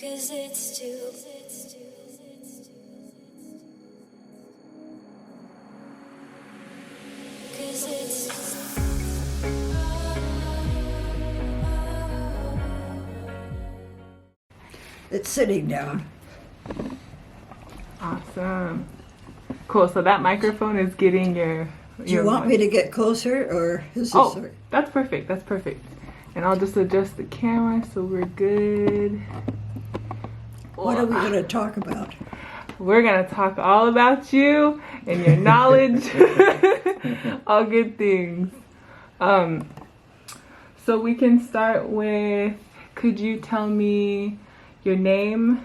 'Cause it's too. 'Cause it's. It's sitting down. Awesome. Cool. So that microphone is getting your. Do you want me to get closer, or is this? Oh, that's perfect. That's perfect. And I'll just adjust the camera so we're good. What are we going to talk about? We're going to talk all about you and your knowledge. All good things. So we can start with, could you tell me your name?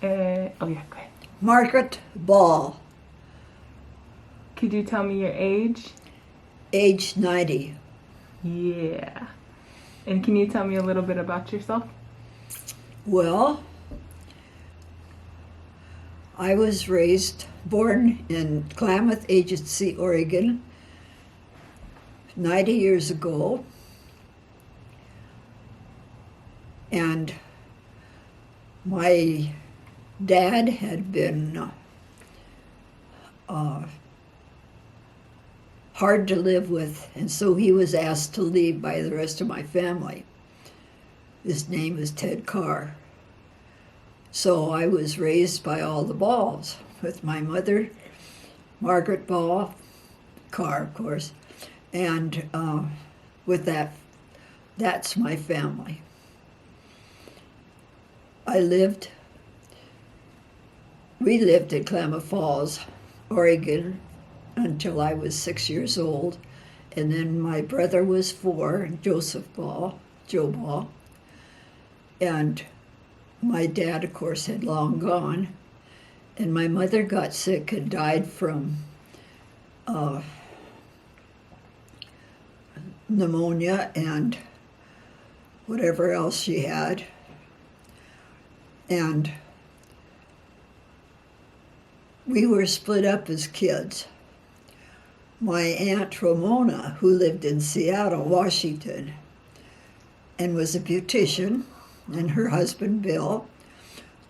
Oh yeah, go ahead. Margaret Ball. Could you tell me your age? Age 90. Yeah. And can you tell me a little bit about yourself? Well, I was born in Klamath Agency, Oregon, 90 years ago. And my dad had been hard to live with, and so he was asked to leave by the rest of my family. His name was Ted Carr. So I was raised by all the Balls, with my mother, Margaret Ball, Carr, of course, and with that's my family. We lived in Klamath Falls, Oregon, until I was 6 years old, and then my brother was 4, Joe Ball, and my dad, of course, had long gone, and my mother got sick and died from pneumonia and whatever else she had, and we were split up as kids. My Aunt Ramona, who lived in Seattle, Washington, and was a beautician, and her husband, Bill,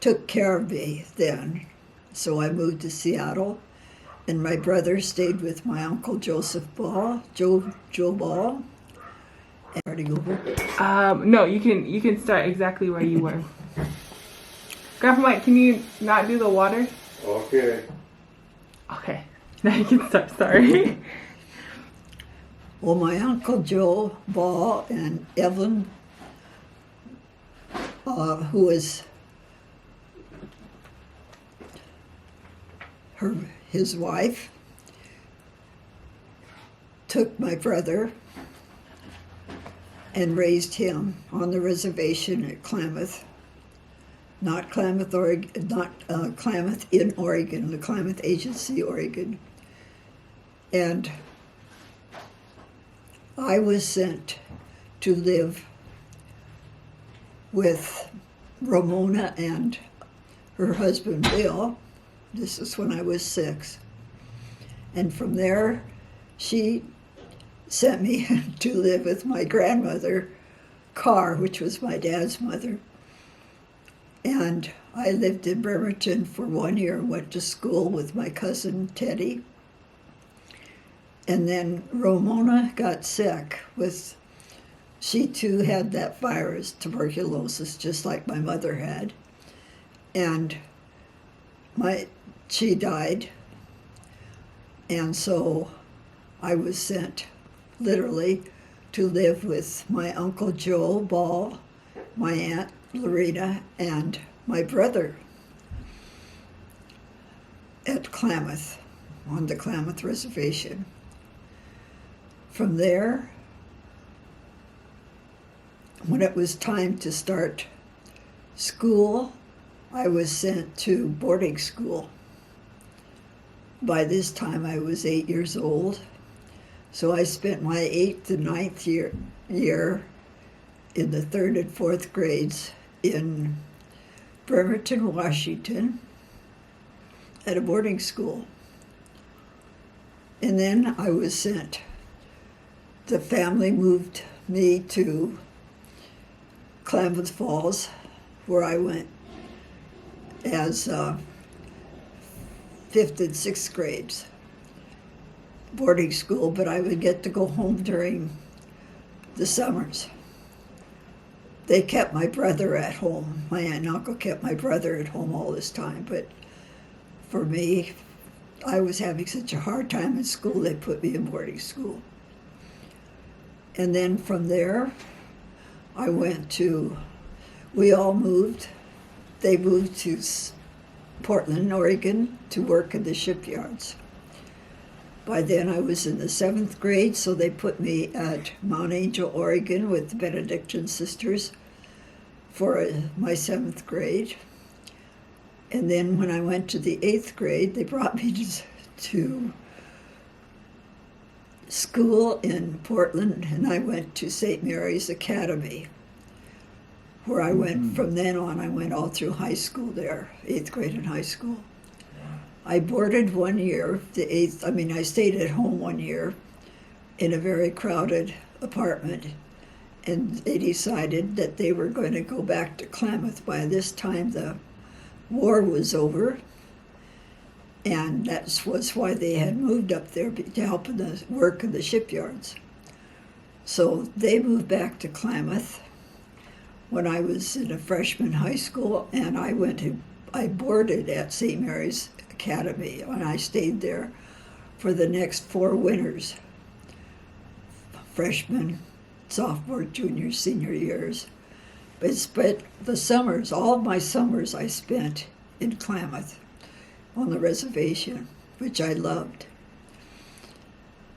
took care of me then. So I moved to Seattle, and my brother stayed with my uncle Joseph Ball, Joe Ball. Starting over? No, you can start exactly where you were. Grandpa Mike, can you not do the water? Okay. Okay. Now you can start, sorry. Well, my uncle Joe Ball and Evelyn, who was his wife, took my brother and raised him on the reservation at Klamath. Not Klamath, Oregon, not Klamath in Oregon, the Klamath Agency, Oregon. And I was sent to live with Ramona and her husband, Bill. This is when I was 6. And from there, she sent me to live with my grandmother, Carr, which was my dad's mother. And I lived in Bremerton for 1 year and went to school with my cousin Teddy. And then Ramona got sick she too had that virus, tuberculosis, just like my mother had. And she died. And so I was sent literally to live with my Uncle Joe Ball, my Aunt Lorena, and my brother at Klamath, on the Klamath Reservation. From there, when it was time to start school, I was sent to boarding school. By this time, I was 8 years old. So I spent my 8th and 9th year in the 3rd and 4th grades in Bremerton, Washington, at a boarding school. And then I was sent. The family moved me to Klamath Falls, where I went as 5th and 6th grades, boarding school, but I would get to go home during the summers. They kept my brother at home. My aunt and uncle kept my brother at home all this time, but for me, I was having such a hard time in school, they put me in boarding school. And then from there, we all moved. They moved to Portland, Oregon, to work in the shipyards. By then I was in the 7th grade, so they put me at Mount Angel, Oregon with the Benedictine sisters for my 7th grade. And then when I went to the 8th grade, they brought me to school in Portland, and I went to St. Mary's Academy, where I went from then on. I went all through high school there, 8th grade and high school. I boarded 1 year, I stayed at home 1 year in a very crowded apartment, and they decided that they were going to go back to Klamath. By this time, the war was over, and that was why they had moved up there to help in the work in the shipyards. So they moved back to Klamath when I was in a freshman high school, and I boarded at St. Mary's Academy, and I stayed there for the next 4 winters, freshman, sophomore, junior, senior years. But the summers, all of my summers I spent in Klamath on the reservation, which I loved.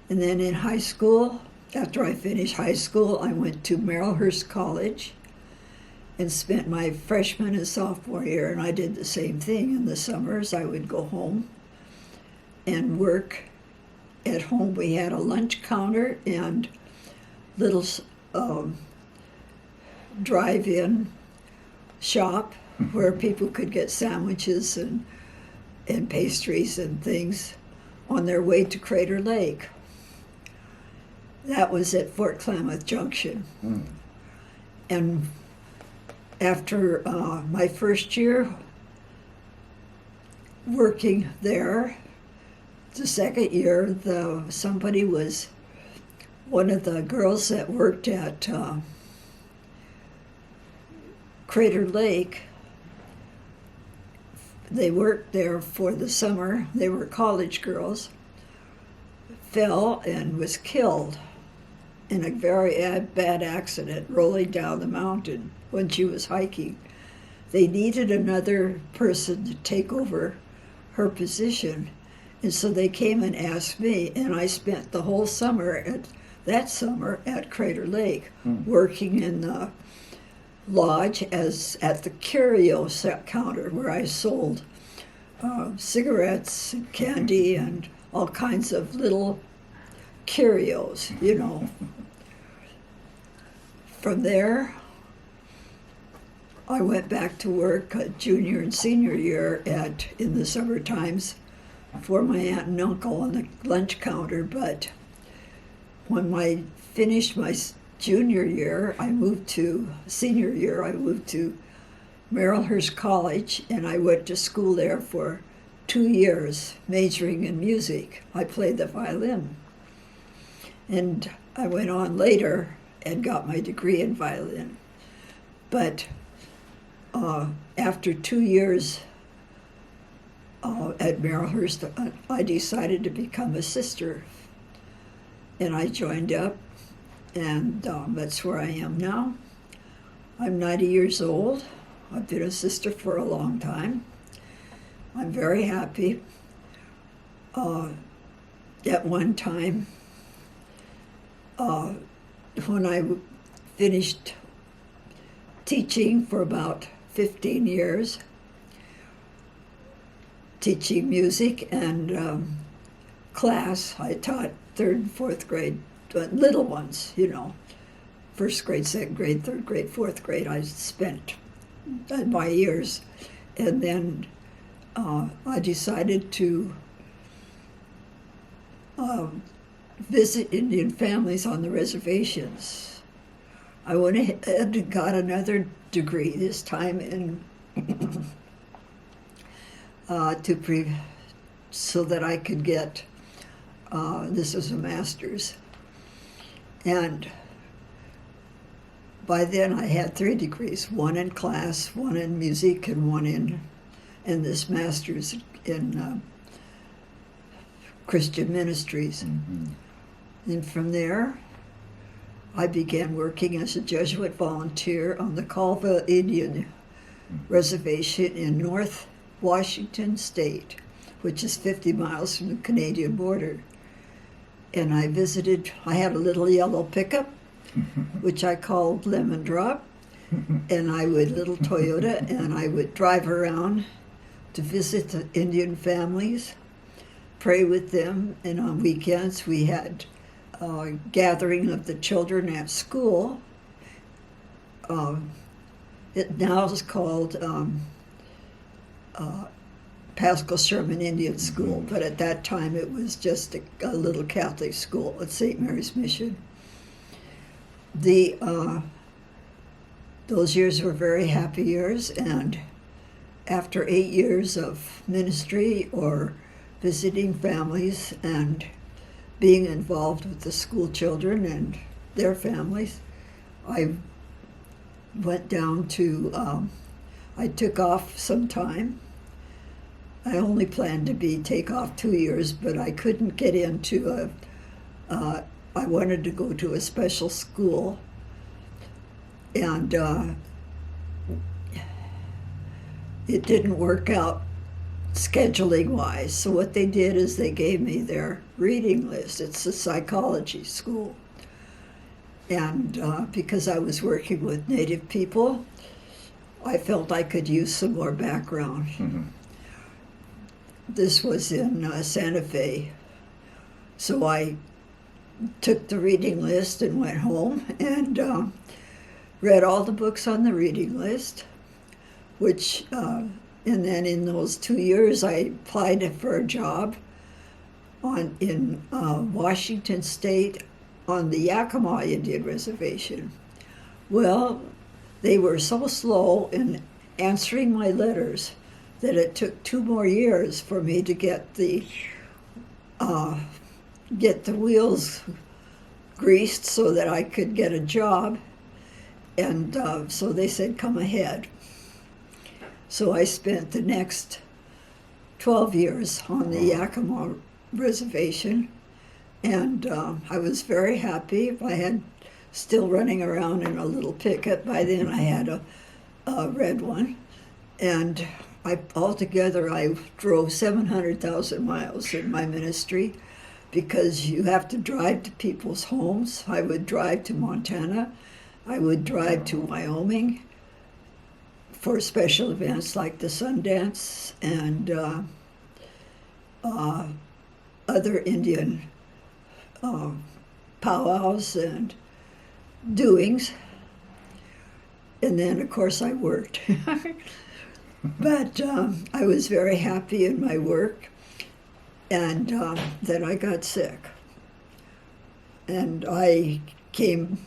And then in high school, after I finished high school, I went to Marylhurst College and spent my freshman and sophomore year, and I did the same thing. In the summers, I would go home and work at home. We had a lunch counter and little drive-in shop where people could get sandwiches and pastries and things on their way to Crater Lake. That was at Fort Klamath Junction. And after my first year working there, the second year, one of the girls that worked at Crater Lake, they worked there for the summer, they were college girls, fell and was killed in a very bad accident rolling down the mountain when she was hiking. They needed another person to take over her position, and so they came and asked me, and I spent the whole summer at Crater Lake working in the lodge at the curio counter, where I sold cigarettes and candy and all kinds of little curios, From there, I went back to work junior and senior year in the summer times for my aunt and uncle on the lunch counter. But when I finished my senior year, I moved to Marylhurst College, and I went to school there for 2 years, majoring in music. I played the violin. And I went on later and got my degree in violin. But after 2 years at Marylhurst, I decided to become a sister. And I joined up, and that's where I am now. I'm 90 years old. I've been a sister for a long time. I'm very happy. At one time, when I finished teaching for about 15 years, teaching music and class, I taught 3rd and 4th grade, little ones, first grade, second grade, third grade, fourth grade. I spent my years, and then I decided to visit Indian families on the reservations. I went ahead and got another degree, this time in so that I could get, this is a master's. And by then I had 3 degrees, one in class, one in music, and one in this master's in Christian ministries. And from there, I began working as a Jesuit volunteer on the Kalva Indian Reservation in North Washington State, which is 50 miles from the Canadian border. And I had a little yellow pickup, which I called Lemon Drop, and little Toyota, and I would drive around to visit the Indian families, pray with them, and on weekends we had a gathering of the children at school. It now is called Pascal Sherman Indian School, but at that time it was just a little Catholic school at St. Mary's Mission. Those years were very happy years, and after 8 years of ministry or visiting families and being involved with the school children and their families, I went down to, I took off some time. I only planned to take off 2 years, but I couldn't get into I wanted to go to a special school, and it didn't work out scheduling-wise. So what they did is they gave me their reading list. It's a psychology school. And because I was working with Native people, I felt I could use some more background. This was in Santa Fe. So I took the reading list and went home and read all the books on the reading list, and then in those 2 years I applied for a job in Washington State on the Yakima Indian Reservation. Well, they were so slow in answering my letters that it took 2 more years for me to get the wheels greased so that I could get a job. And so they said, come ahead. So I spent the next 12 years on the Yakima Reservation, and I was very happy. I had still running around in a little pickup. By then I had a red one, and altogether I drove 700,000 miles in my ministry, because you have to drive to people's homes. I would drive to Montana. I would drive to Wyoming for special events like the Sundance and other Indian powwows and doings. And then, of course, I worked. But I was very happy in my work. And then I got sick. And I came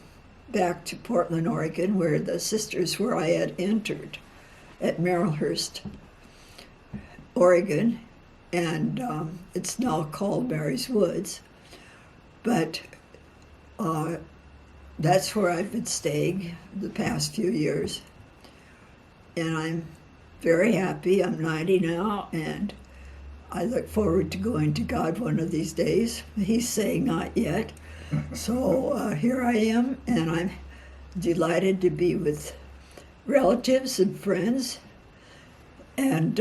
back to Portland, Oregon, where the sisters where I had entered at Merrillhurst, Oregon, and it's now called Mary's Woods. But that's where I've been staying the past few years. And I'm very happy. I'm 90 now, and I look forward to going to God one of these days. He's saying not yet. So here I am, and I'm delighted to be with relatives and friends. And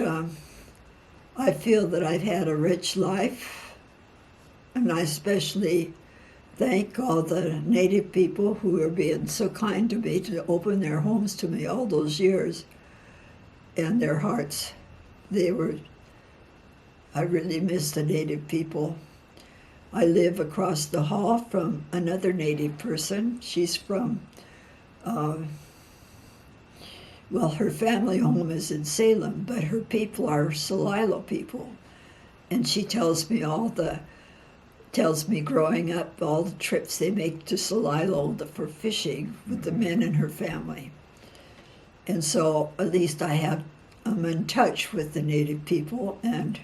I feel that I've had a rich life, and I especially thank all the Native people who are being so kind to me to open their homes to me all those years, and their hearts. I really miss the Native people. I live across the hall from another Native person. She's from, her family home is in Salem, but her people are Celilo people. And she tells me growing up all the trips they make to Celilo for fishing with the men in her family. And so at least I have I'm in touch with the Native people, and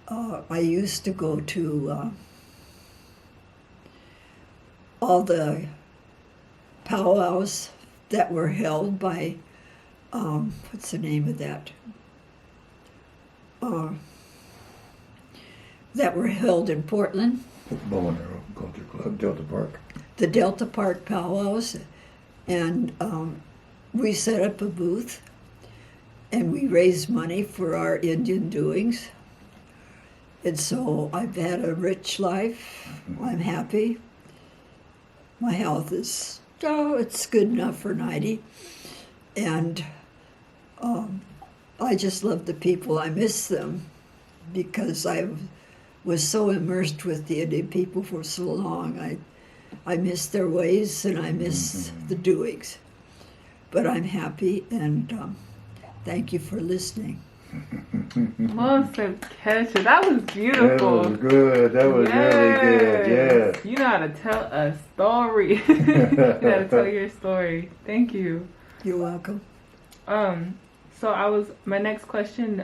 I used to go to all the powwows that were held by, what's the name of that? That were held in Portland. Bow and Arrow Culture Club, Delta Park. The Delta Park powwows, and we set up a booth, and we raised money for our Indian doings. And so I've had a rich life. I'm happy. My health is, it's good enough for 90. And I just love the people. I miss them because I was so immersed with the Indian people for so long. I miss their ways and I miss the doings. But I'm happy, and thank you for listening. Awesome, Kesha. That was beautiful. That was good. That was really good. Yes. You know how to tell a story. You know how to tell your story. Thank you. You're welcome. So my next question,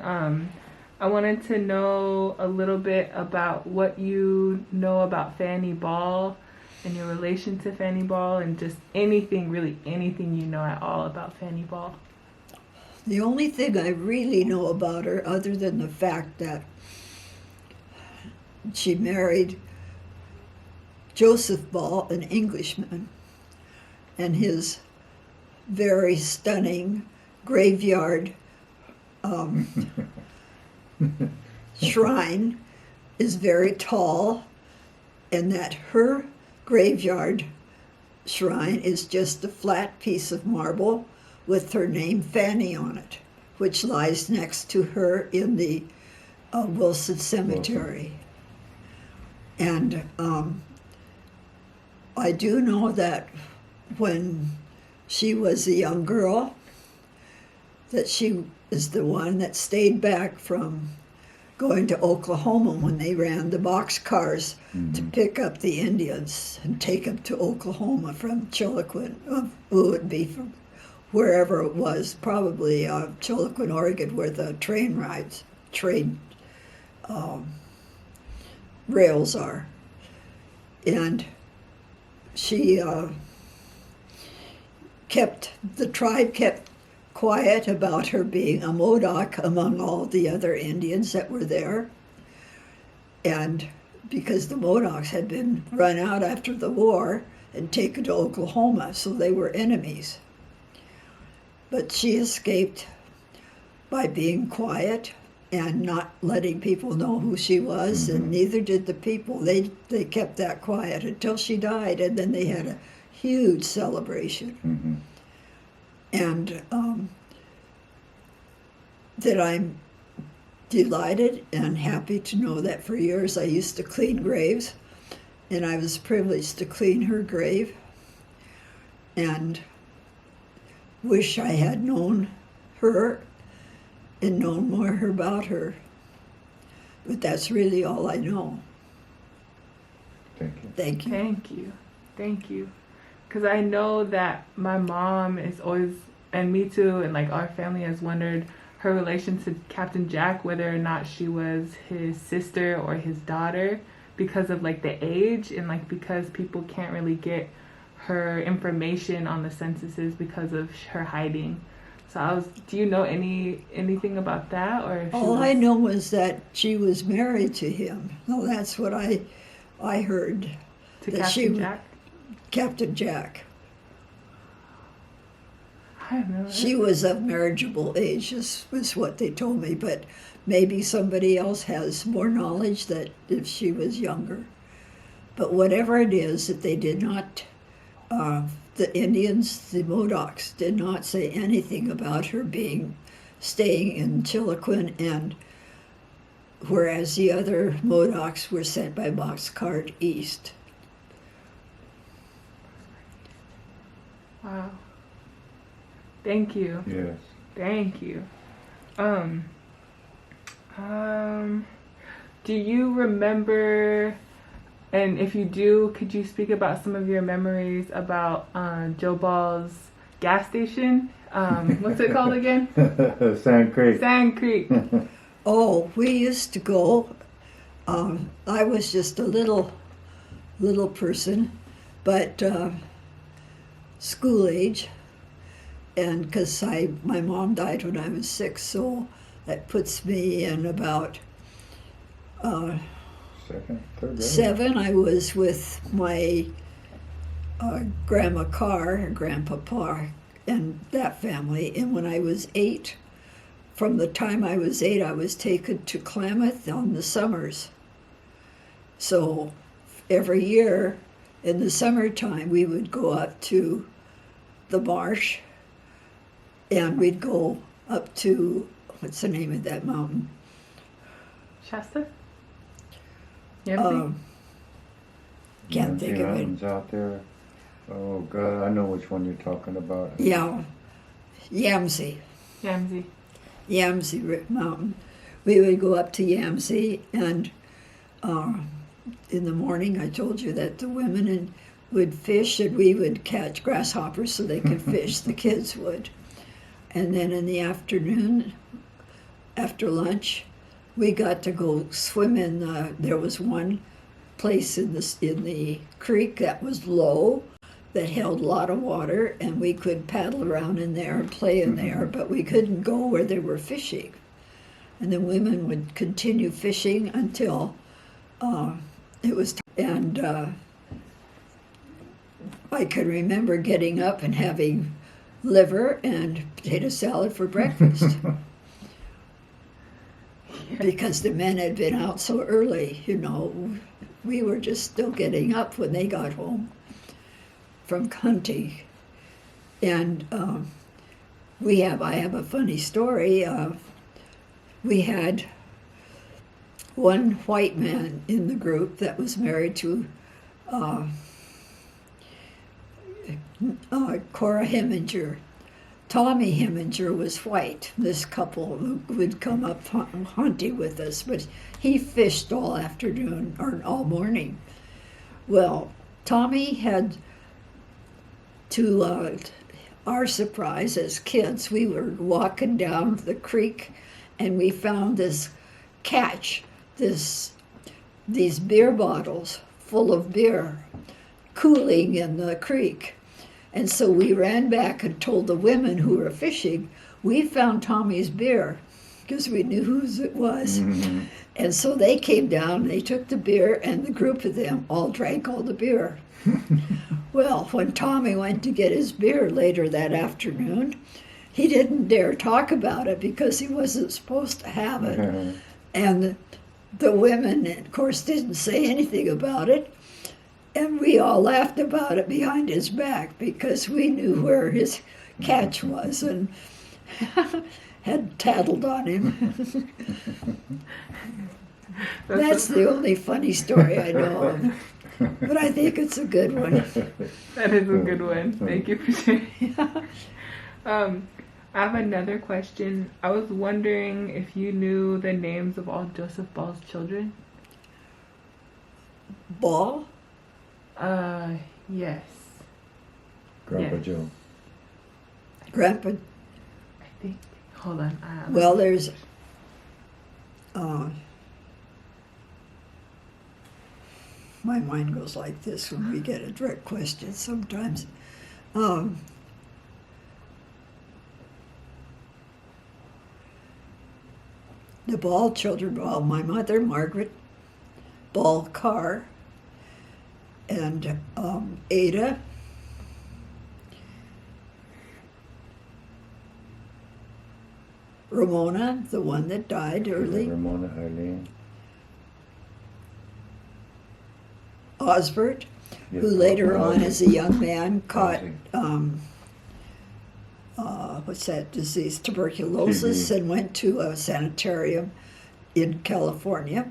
I wanted to know a little bit about what you know about Fanny Ball and your relation to Fanny Ball, and just anything, really anything you know at all about Fanny Ball. The only thing I really know about her, other than the fact that she married Joseph Ball, an Englishman, and his very stunning graveyard shrine is very tall, and that her graveyard shrine is just a flat piece of marble with her name Fanny on it, which lies next to her in the Wilson Cemetery. And I do know that when she was a young girl, that she is the one that stayed back from going to Oklahoma when they ran the boxcars to pick up the Indians and take them to Oklahoma from Chiloquin, who would be from wherever it was, probably Chiloquin, Oregon, where the train rails are. And she the tribe kept quiet about her being a Modoc among all the other Indians that were there. And because the Modocs had been run out after the war and taken to Oklahoma, so they were enemies. But she escaped by being quiet and not letting people know who she was, and neither did the people. They kept that quiet until she died, and then they had a huge celebration. And that I'm delighted and happy to know that for years I used to clean graves, and I was privileged to clean her grave, and wish I had known her and known more about her. But that's really all I know. Thank you. Thank you. Thank you. Thank you. Because I know that my mom is always, and me too, and like our family has wondered her relation to Captain Jack, whether or not she was his sister or his daughter, because of like the age, and like because people can't really get her information on the censuses because of her hiding. So do you know anything about that? Or if All I know was that she was married to him. Well, that's what I heard. To that Captain Jack? Captain Jack. I have no idea. She was of marriageable age, is what they told me, but maybe somebody else has more knowledge that if she was younger. But whatever it is, that they did not, the Indians, the Modocs, did not say anything about her staying in Chiloquin, and whereas the other Modocs were sent by boxcar east. Wow. Thank you. Yes. Thank you. Do you remember, and if you do, could you speak about some of your memories about Joe Ball's gas station What's it called again? Sand Creek. Sand Creek. Oh, we used to go. I was just a little person, but school age, and because my mom died when I was 6, so that puts me in about Second, third grade. 7. I was with my Grandma Carr and Grandpa Parr and that family, and when I was 8, from the time I was 8, I was taken to Klamath on the summers. So every year in the summertime, we would go up to the marsh, and we'd go up to, what's the name of that mountain? Shasta? Yamsi? Can't think of it. Mountains out there. Oh God, I know which one you're talking about. Yeah, Yamsi. Yamsi. Mountain. We would go up to Yamsi, and in the morning, I told you that the women would fish, and we would catch grasshoppers so they could fish. The kids would. And then in the afternoon, after lunch, we got to go swim in there was one place in the creek that was low, that held a lot of water, and we could paddle around in there and play in there, but we couldn't go where they were fishing. And the women would continue fishing until it was and I can remember getting up and having liver and potato salad for breakfast. Because the men had been out so early, we were just still getting up when they got home from hunting. And I have a funny story. We had one white man in the group that was married to Cora Heminger. Tommy Heminger was white. This couple would come up hunting with us, but he fished all afternoon or all morning. Well, Tommy had, to our surprise as kids, we were walking down the creek and we found this catch, these beer bottles full of beer cooling in the creek. And so we ran back and told the women who were fishing, we found Tommy's beer, because we knew whose it was. Mm-hmm. And so they came down, they took the beer, and the group of them all drank all the beer. Well, when Tommy went to get his beer later that afternoon, he didn't dare talk about it because he wasn't supposed to have it. Mm-hmm. And the women, of course, didn't say anything about it. And we all laughed about it behind his back because we knew where his catch was and had tattled on him. That's the only funny story I know of. But I think it's a good one. That is a good one. Thank you for sharing. I have another question. I was wondering if you knew the names of all Joseph Ball's children? Ball? Yes. Grandpa Yes. Joe. Grandpa? I think. Hold on. Well, there's my mind goes like this when we get a direct question sometimes. The Ball children, well, my mother, Margaret Ball Carr, and Ada, Ramona, the one that died early, Ramona, Eileen. Osbert, Yes, who later on Ozzy. as a young man caught, Ozzy. what's that disease, tuberculosis, TB. and went to a sanitarium in California.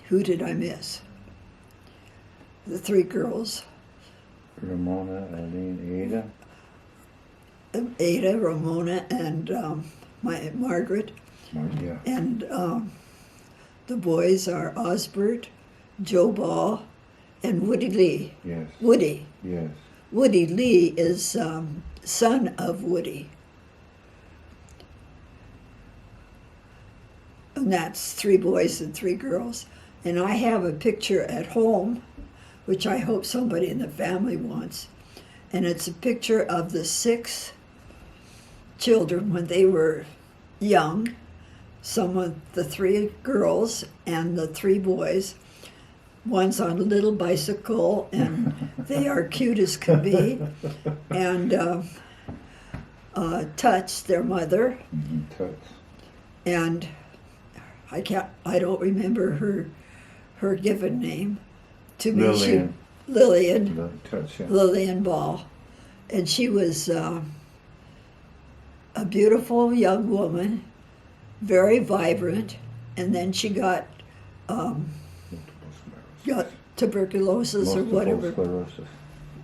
Who did I miss? The 3 girls, Ramona, Eileen, Ada. Ada, Ramona, and my Margaret. Yeah. And the boys are Osbert, Joe Ball, and Woody Lee. Yes. Woody. Yes. Woody Lee is son of Woody. And that's 3 boys and 3 girls. And I have a picture at home, which I hope somebody in the family wants. And it's a picture of the 6 children when they were young. Some of the 3 girls and the 3 boys. One's on a little bicycle, and they are cute as can be. And Touch, their mother, Touch. and I don't remember her given name. To me, Lillian. Lillian. Touch, yeah. Lillian Ball. And she was a beautiful young woman, very vibrant, and then she got tuberculosis or whatever. Sclerosis.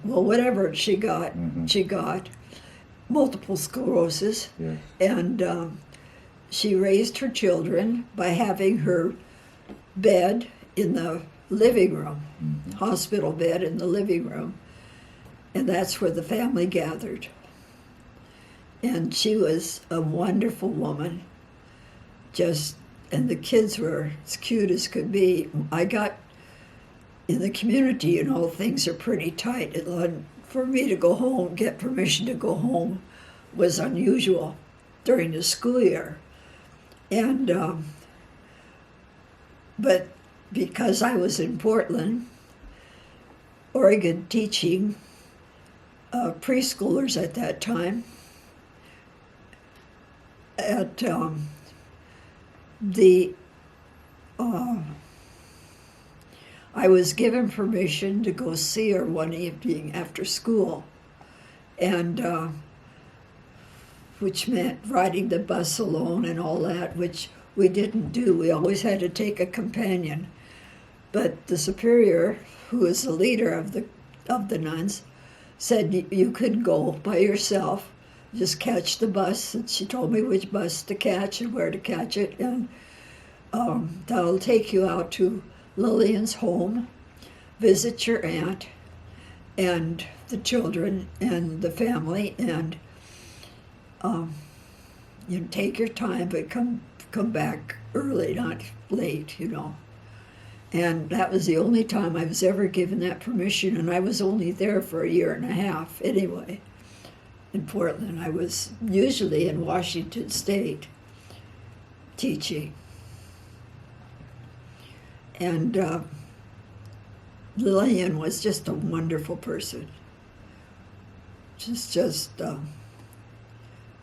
Well, whatever she got, Mhm. she got multiple sclerosis. Yes. And she raised her children by having her bed in the living room, hospital bed in the living room. And that's where the family gathered. And she was a wonderful woman. And the kids were as cute as could be. I got, in the community, things are pretty tight. For me to go home, get permission to go home, was unusual during the school year. And, but because I was in Portland, Oregon, teaching preschoolers at that time, at I was given permission to go see her one evening after school, and which meant riding the bus alone and all that, which we didn't do. We always had to take a companion. But the superior, who was the leader of the nuns, said you could go by yourself, just catch the bus. And she told me which bus to catch and where to catch it, and that'll take you out to Lillian's home, visit your aunt and the children and the family, and you take your time, but come back early, not late, And that was the only time I was ever given that permission, and I was only there for a year and a half anyway. In Portland, I was usually in Washington State teaching. And Lillian was just a wonderful person.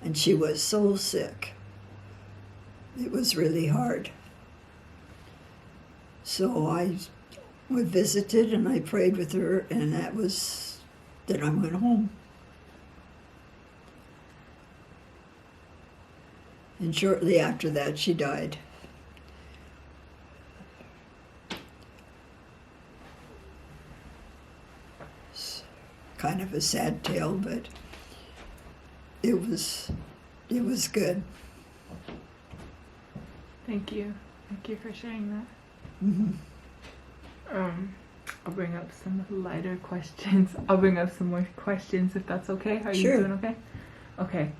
And she was so sick. It was really hard. So I visited and I prayed with her, and then I went home. And shortly after that, she died. It's kind of a sad tale, but it was good. Thank you. Thank you for sharing that. Mm-hmm. I'll bring up some lighter questions. I'll bring up some more questions if that's okay. Are Sure. you doing okay? Okay.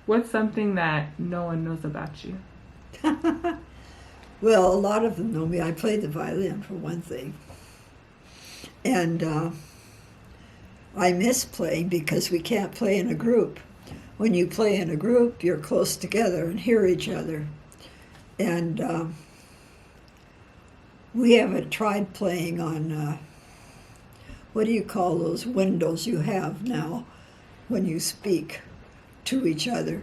What's something that no one knows about you? Well, a lot of them know me. I played the violin, for one thing. And I miss playing because we can't play in a group. When you play in a group, you're close together and hear each other. And we haven't tried playing on, what do you call those windows you have now when you speak to each other?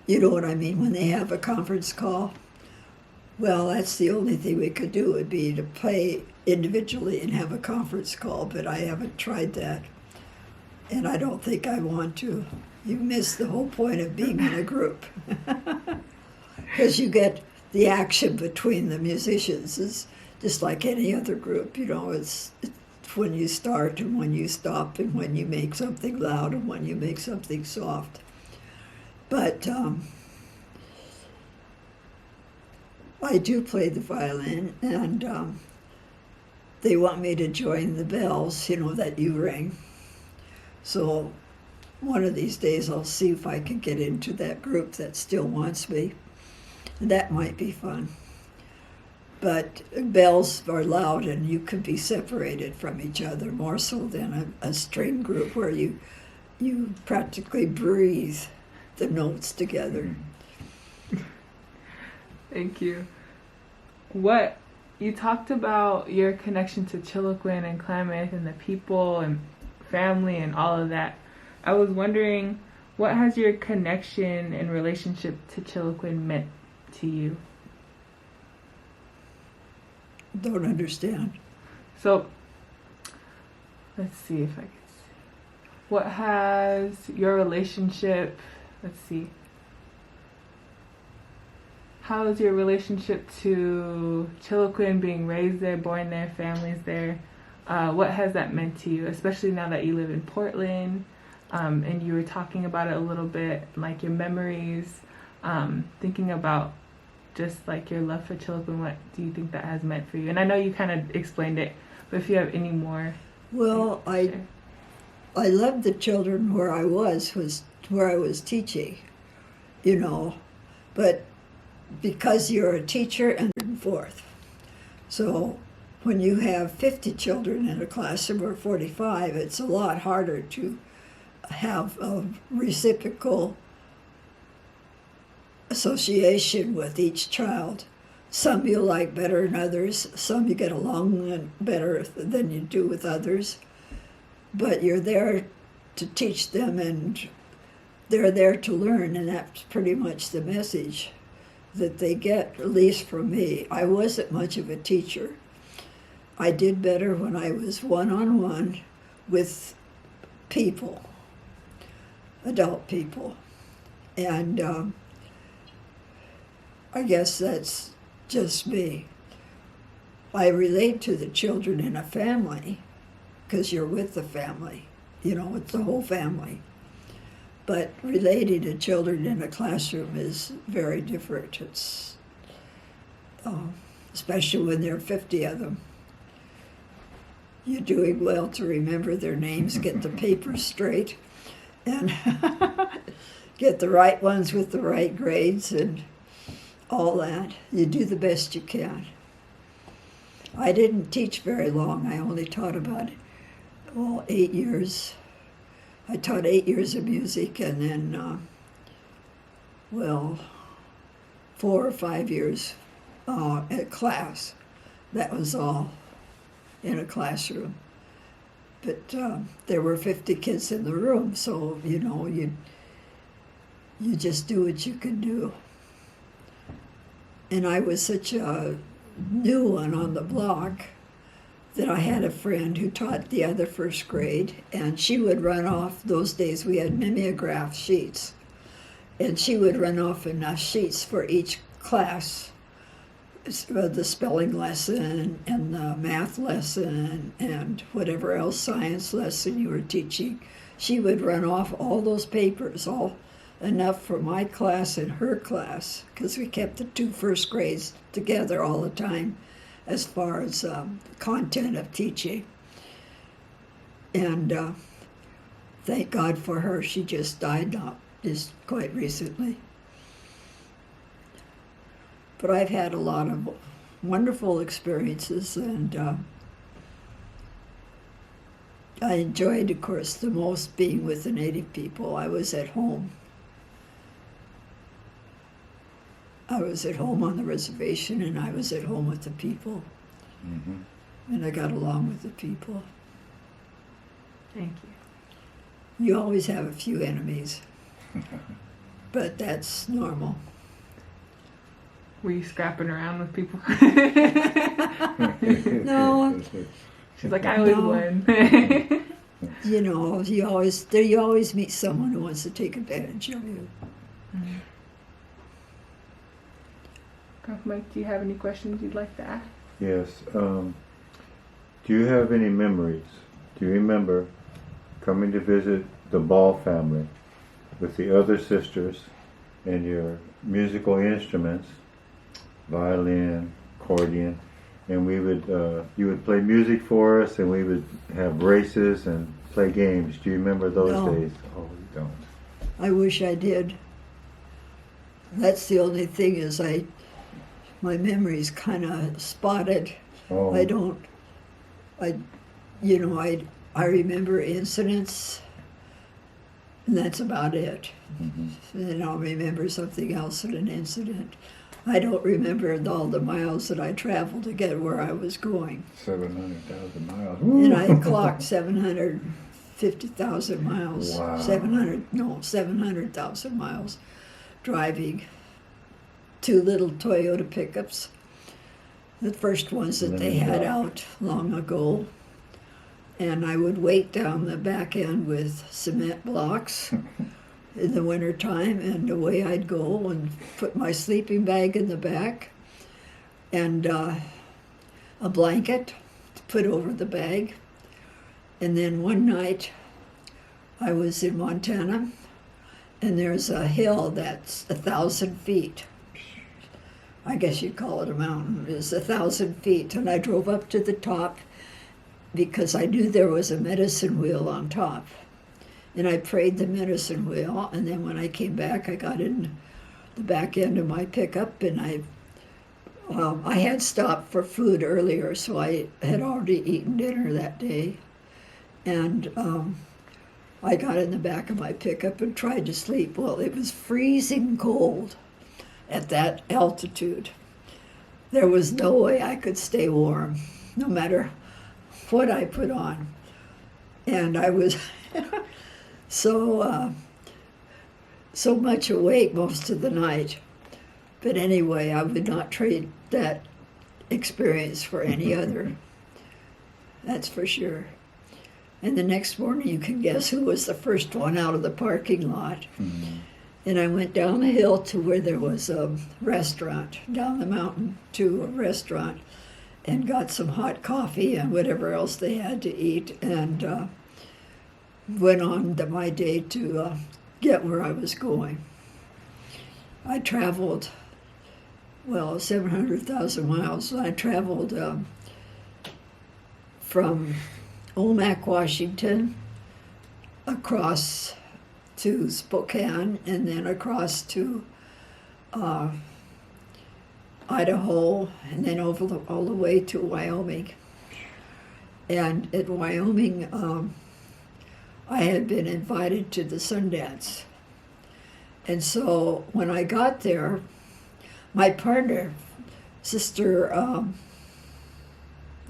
You know what I mean, when they have a conference call? Well, that's the only thing we could do, would be to play individually and have a conference call, but I haven't tried that. And I don't think I want to. You miss the whole point of being in a group. Because you get the action between the musicians. It's just like any other group, it's when you start and when you stop and when you make something loud and when you make something soft. But I do play the violin, and they want me to join the bells, that you ring. So one of these days I'll see if I can get into that group that still wants me. That might be fun. But bells are loud and you can be separated from each other more so than a string group where you practically breathe the notes together. Thank you. You talked about your connection to Chiloquin and Klamath and the people and family and all of that. I was wondering, what has your connection and relationship to Chiloquin meant to you? Don't understand. So, let's see if I can see. What has your relationship, let's see. How is your relationship to Chiloquin, being raised there, born there, families there? What has that meant to you, especially now that you live in Portland? And you were talking about it a little bit, like your memories, thinking about just like your love for Chiloquin. What do you think that has meant for you? And I know you kind of explained it, but if you have any more. Well, I loved the children where I was where I was teaching, but because you're a teacher and fourth. So when you have 50 children in a classroom or 45, it's a lot harder to have a reciprocal association with each child. Some you like better than others, some you get along better than you do with others, but you're there to teach them and they're there to learn, and that's pretty much the message that they get, at least from me. I wasn't much of a teacher. I did better when I was one-on-one with people, adult people. And I guess that's just me. I relate to the children in a family because you're with the family, it's the whole family. But relating to children in a classroom is very different. It's especially when there are 50 of them. You're doing well to remember their names, get the papers straight, and get the right ones with the right grades and all that. You do the best you can. I didn't teach very long. I only taught about 8 years. I taught 8 years of music and then, 4 or 5 years at class. That was all in a classroom. But there were 50 kids in the room, so, you just do what you can do. And I was such a new one on the block that I had a friend who taught the other first grade, and she would run off. Those days we had mimeograph sheets, and she would run off enough sheets for each class, the spelling lesson and the math lesson and whatever else science lesson you were teaching. She would run off all those papers, all enough for my class and her class, because we kept the 2 first grades together all the time as far as content of teaching. And thank God for her. She just died just quite recently. But I've had a lot of wonderful experiences, and I enjoyed, of course, the most being with the Native people. I was at home. I was at home on the reservation, and I was at home with the people. Mm-hmm. And I got along with the people. Thank you. You always have a few enemies, but that's normal. Were you scrapping around with people? No. She's like, I always won. You always meet someone who wants to take advantage of you. Mm-hmm. Mike, do you have any questions you'd like to ask? Yes. Do you have any memories? Do you remember coming to visit the Ball family with the other sisters and your musical instruments, violin, accordion, and we would you would play music for us, and we would have races and play games. Do you remember those No. days? Oh, you don't. I wish I did. That's the only thing is my memory's kind of spotted. Oh, I remember incidents, and that's about it. mhm. And then I'll remember something else in an incident. I don't remember all the miles that I traveled to get where I was going. 700,000 miles. And I clocked 750,000 miles. Wow. 700,000 miles driving 2 little Toyota pickups. The first ones that they had out long ago. And I would weight down the back end with cement blocks in the wintertime, and away I'd go and put my sleeping bag in the back and a blanket to put over the bag. And then one night I was in Montana, and there's a hill that's 1,000 feet. I guess you'd call it a mountain. It's 1,000 feet, and I drove up to the top because I knew there was a medicine wheel on top. And I prayed the medicine wheel, and then when I came back, I got in the back end of my pickup, and I had stopped for food earlier, so I had already eaten dinner that day. And I got in the back of my pickup and tried to sleep. Well, it was freezing cold at that altitude. There was no way I could stay warm, no matter what I put on. And I was so much awake most of the night. But anyway, I would not trade that experience for any other. That's for sure. And the next morning, you can guess who was the first one out of the parking lot. Mhm. And I went down the hill to where there was a restaurant, down the mountain to a restaurant, and got some hot coffee and whatever else they had to eat, and went on my day to get where I was going. I traveled, 700,000 miles. I traveled from Omak, Washington, across to Spokane, and then across to Idaho, and then all the way to Wyoming. And at Wyoming, I had been invited to the Sundance. And so when I got there, my partner, Sister,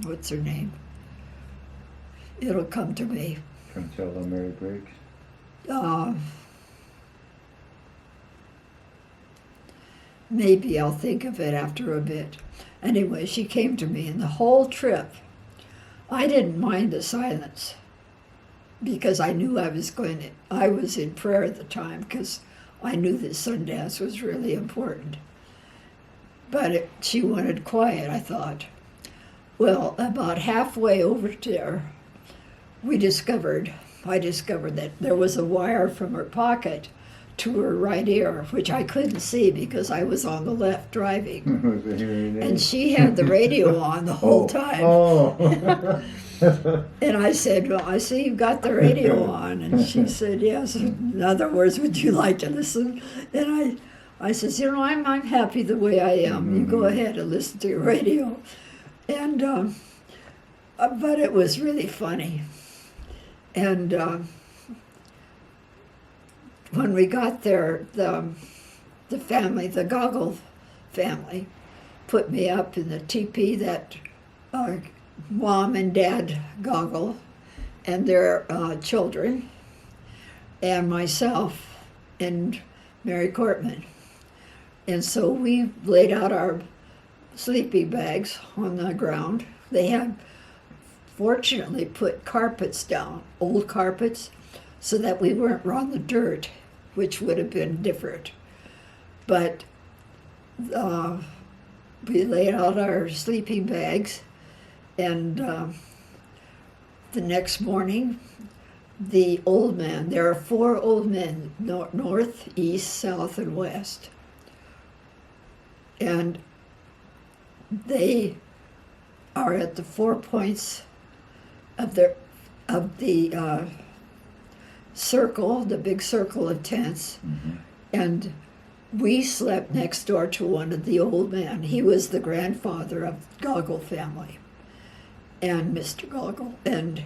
what's her name? It'll come to me. Conchella Mary Briggs. Maybe I'll think of it after a bit. Anyway, she came to me, and the whole trip, I didn't mind the silence because I knew I was in prayer at the time because I knew that Sundance was really important. But she wanted quiet, I thought. Well, about halfway over there, I discovered that there was a wire from her pocket to her right ear, which I couldn't see because I was on the left driving. Was it hearing aid? And she had the radio on the whole time. Oh. And I said, well, I see you've got the radio on. And she said, yes. In other words, would you like to listen? And I says, I'm happy the way I am. You go ahead and listen to your radio. And, but it was really funny. And when we got there, the family, the Goggle family, put me up in the teepee that Mom and Dad Goggle and their children, and myself and Mary Cortman. And so we laid out our sleeping bags on the ground. They had fortunately put carpets down, old carpets, so that we weren't on the dirt, which would have been different. But we laid out our sleeping bags, and the next morning, the old man, there are 4 old men, north, east, south, and west. And they are at the 4 points of the circle, the big circle of tents, and we slept next door to one of the old men. He was the grandfather of the Goggle family, and Mr. Goggle, and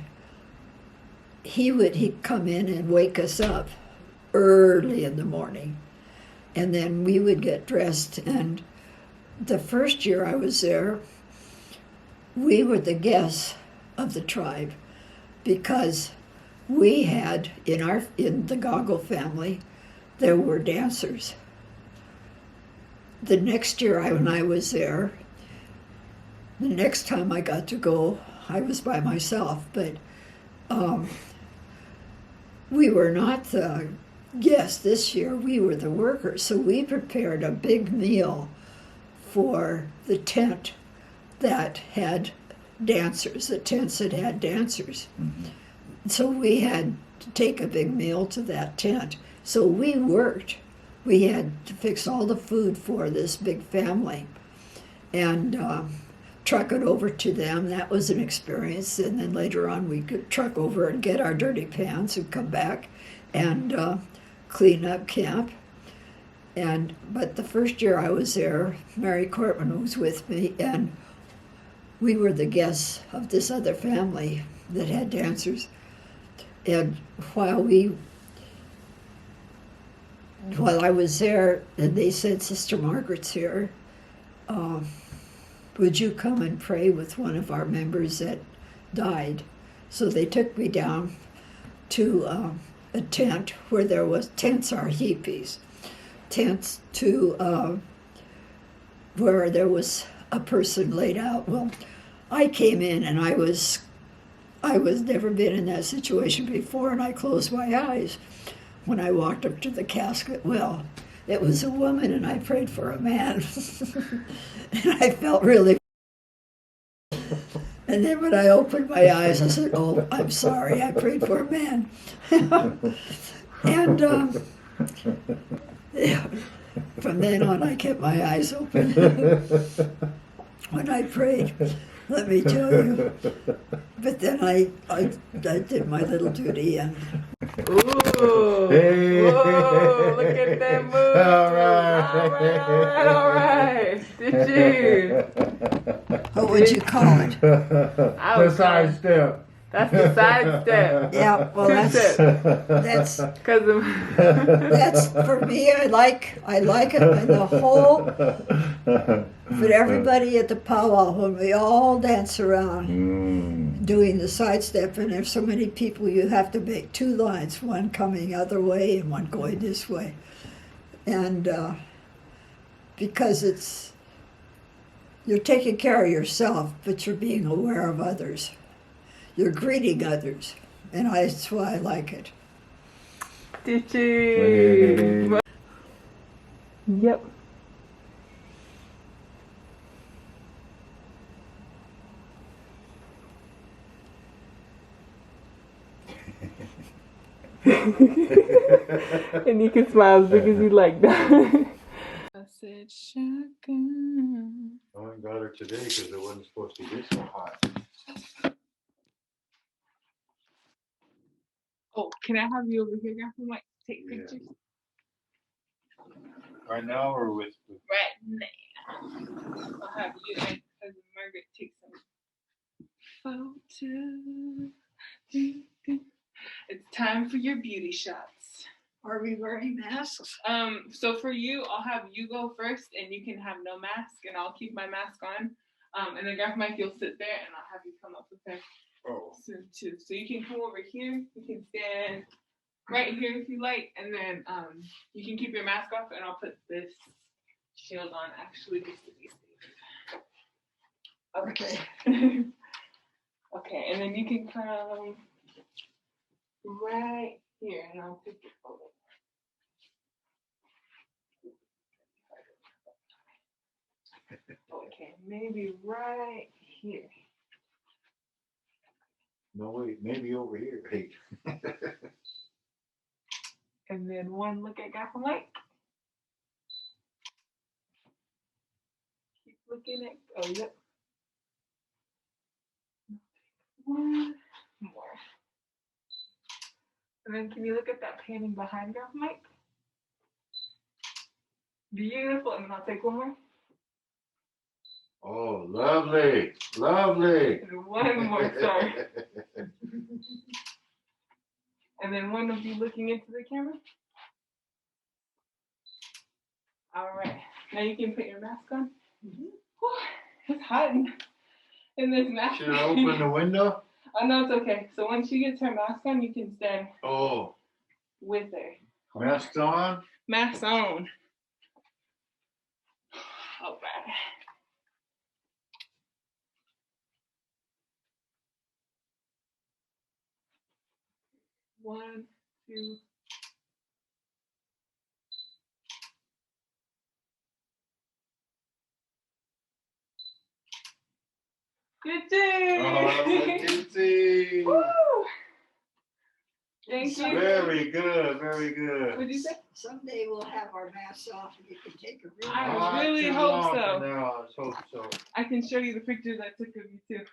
he'd come in and wake us up early in the morning, and then we would get dressed. And the first year I was there, we were the guests of the tribe, because we had in the Goggle family, there were dancers. The next year when I was there, the next time I got to go, I was by myself, but we were not the guests this year, we were the workers. So we prepared a big meal for the tent that had dancers, the tents that had dancers. So we had to take a big meal to that tent. So we worked. We had to fix all the food for this big family and truck it over to them. That was an experience. And then later on we could truck over and get our dirty pants and come back and clean up camp. But the first year I was there, Mary Cortman was with me, and we were the guests of this other family that had dancers. And while I was there, and they said, Sister Margaret's here, would you come and pray with one of our members that died? So they took me down to a tent where there was, tents are teepees, tents to where there was a person laid out. Well, I came in and I was never been in that situation before, and I closed my eyes when I walked up to the casket. Well, it was a woman, and I prayed for a man. And I felt really. And then when I opened my eyes, I said, oh, I'm sorry, I prayed for a man. And yeah, from then on, I kept my eyes open when I prayed. Let me tell you. But then I did my little duty and. Ooh! Hey. Whoa! Look at that move! All right! Did you? What would you call it? The side step. That's the side step. Yeah, well, that's for me. I like it in the whole. But everybody at the powwow, when we all dance around doing the side step, and there's so many people, you have to make two lines, one coming other way and one going this way, and because you're taking care of yourself, but you're being aware of others. You're greeting others, and that's why I like it. Did you? Yep. And you can smile as big as you like that. I said shotgun. I went and got her today because it wasn't supposed to get so hot. Oh, can I have you over here, Grandpa Mike? Take Yeah. pictures. Right now or with Right now. I'll have you and cousin Margaret take some photos. It's time for your beauty shots. Are we wearing masks? So for you, I'll have you go first, and you can have no mask, and I'll keep my mask on. And then Grandpa Mike, you'll sit there, and I'll have you come up with her soon too. So you can come over here. You can stand right here if you like, and then you can keep your mask off, and I'll put this shield on actually just to be safe. Okay. Okay, and then you can come right here, and I'll take your photo. Okay, maybe right here. No, wait, maybe over here. Hey. And then one look at Grandpa Mike. Keep looking at, oh, yep. One more. And then can you look at that painting behind Grandpa Mike? Beautiful. And then I'll take one more. Oh, lovely, lovely. And one more, sorry. And then one of you looking into the camera. All right. Now you can put your mask on. Whew, it's hot in this mask. Should I open the window? Oh, no, it's okay. So when she gets her mask on, you can stand with her. Mask on? Mask on. All right. One, two. Good day. Oh, good to see. Woo! Thank you. Very good, very good. What'd you say? Someday we'll have our masks off and you can take a real I really hope so. No, I hope so. I can show you the pictures I took of you too.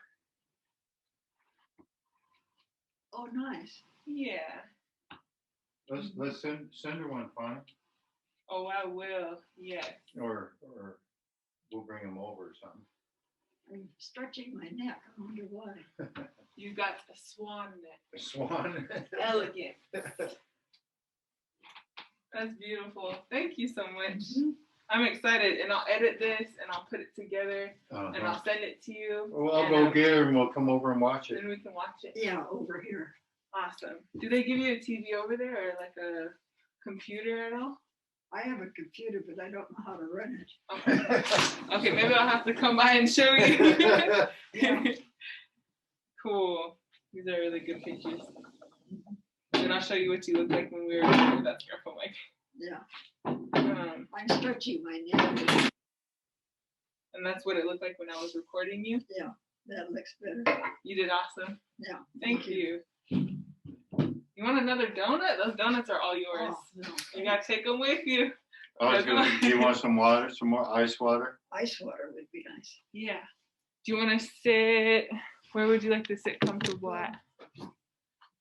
Oh, nice. Yeah. Let's send her one, fine. Oh, I will. Yes. Or we'll bring him over or something. I'm stretching my neck. I wonder why. You got a swan neck. A swan. Elegant. That's beautiful. Thank you so much. I'm excited, and I'll edit this, and I'll put it together, and I'll send it to you. Well, I'll go get her, and we'll come over and watch it. Then we can watch it. Yeah, over here. Awesome. Do they give you a TV over there, or like a computer at all? I have a computer, but I don't know how to run it. Okay. Okay, maybe I'll have to come by and show you. Yeah. Cool. These are really good pictures. And I'll show you what you look like when we were together. That's Grandpa Mike. Yeah. I'm stretching my neck. And that's what it looked like when I was recording you? Yeah, that looks better. You did awesome. Yeah. Thank you. You want another donut? Those donuts are all yours. Oh, no. You gotta take them with you. Do you want some water, some more ice water? Ice water would be nice. Yeah. Do you want to sit? Where would you like to sit comfortable at?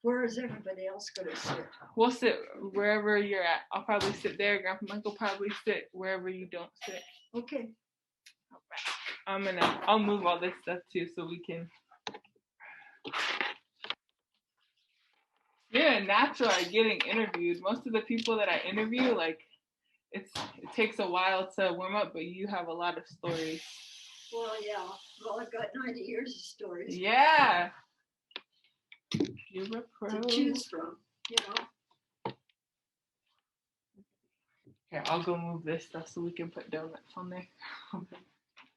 Where is everybody else going to sit? We'll sit wherever you're at. I'll probably sit there. Grandpa Mike will probably sit wherever you don't sit. Okay. I'll move all this stuff too so we can. You're a natural at getting interviewed. Most of the people that I interview, like, it takes a while to warm up, but you have a lot of stories. Well, yeah. Well, I've got 90 years of stories. Yeah. You're a pro. To choose from, you know. Here, I'll go move this stuff so we can put donuts on there.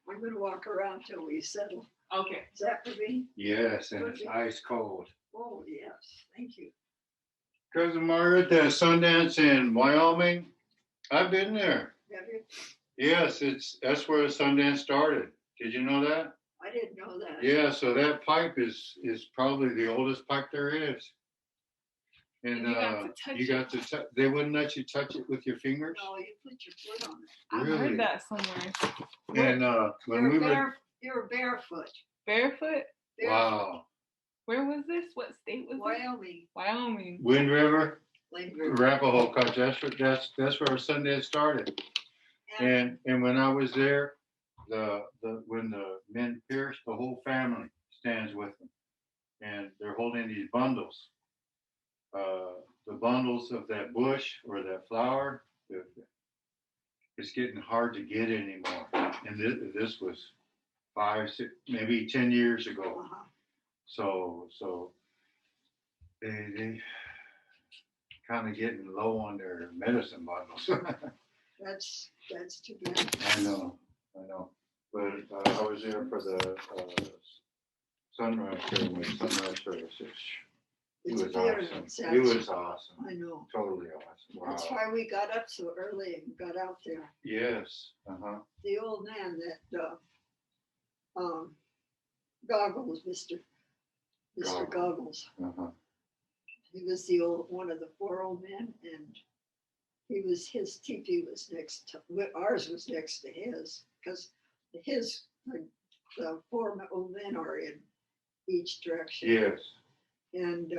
We're going to walk around till we settle. Okay. Is that for me? Yes, and it's ice cold. Oh, yes. Thank you. Cousin Margaret, the Sundance in Wyoming, I've been there. Have you? Yes, that's where the Sundance started. Did you know that? I didn't know that. Yeah, so that pipe is probably the oldest pipe there is. And you got to touch. They wouldn't let you touch it with your fingers. No, you put your foot on it. I've Really? heard that somewhere. And when we were You're barefoot. Barefoot? wow, Where was this? What state was Wyoming. Wyoming. Wind River, Wind River. Arapahoe Country. That's where Sundance started. And when I was there, when the men pierced, the whole family stands with them, and they're holding these bundles. The bundles of that bush or that flower, it's getting hard to get anymore. And this was 5, 6, maybe 10 years ago. Uh-huh. So they kind of getting low on their medicine bundles. That's too bad. I know. But I was there for the sunrise service. It It's was very awesome. sad. It was awesome. I know. Totally awesome. Wow. That's why we got up so early and got out there. Yes. The old man that Goggles, Mr. Goggles. He was one of the 4 old men, and his teepee was next to ours was next to his, because the 4 old men are in each direction. Yes. And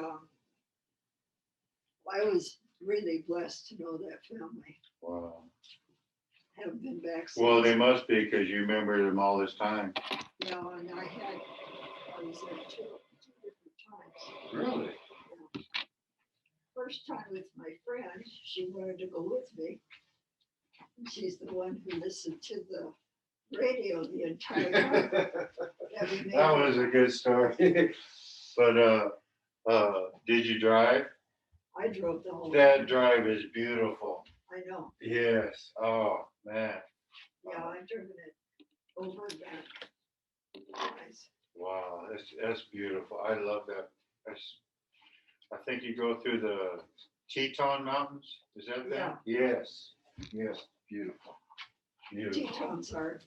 I was really blessed to know that family. Wow. Haven't been back since. Well, they must be because you remember them all this time. Yeah, and I was there two different times. Really? Yeah. First time with my friend, she wanted to go with me. And she's the one who listened to the radio the entire time. That was a good story. But did you drive? I drove the whole That drive is beautiful. I know. Yes. Oh man. Yeah, I've driven it over and back. Nice. Wow, that's beautiful. I love that. I think you go through the Teton Mountains. Is that that? Yes. Yes. Beautiful. Beautiful. Tetons are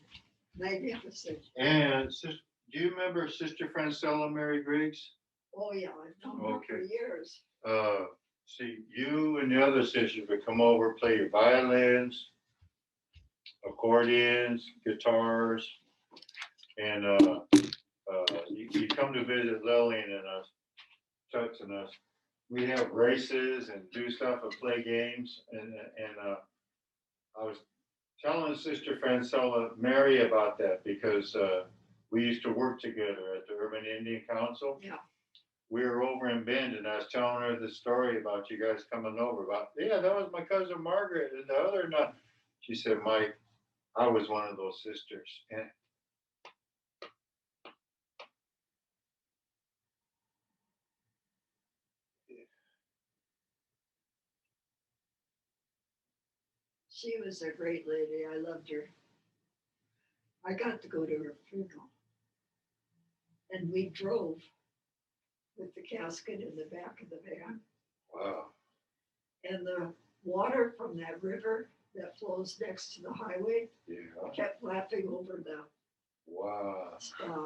magnificent. And do you remember Sister Francella Mary Griggs? Oh yeah, I've known her for years. See, you and the other sisters would come over, play your violins, accordions, guitars, and you come to visit Lillian and us, Tux and us. We have races and do stuff and play games. And I was telling Sister Francella Mary about that because we used to work together at the Urban Indian Council. Yeah. We were over in Bend, and I was telling her the story about you guys coming over. That was my cousin Margaret, and the other not. She said, Mike, I was one of those sisters. And she was a great lady. I loved her. I got to go to her funeral. And we drove with the casket in the back of the van. wow. And the water from that river that flows next to the highway kept lapping over the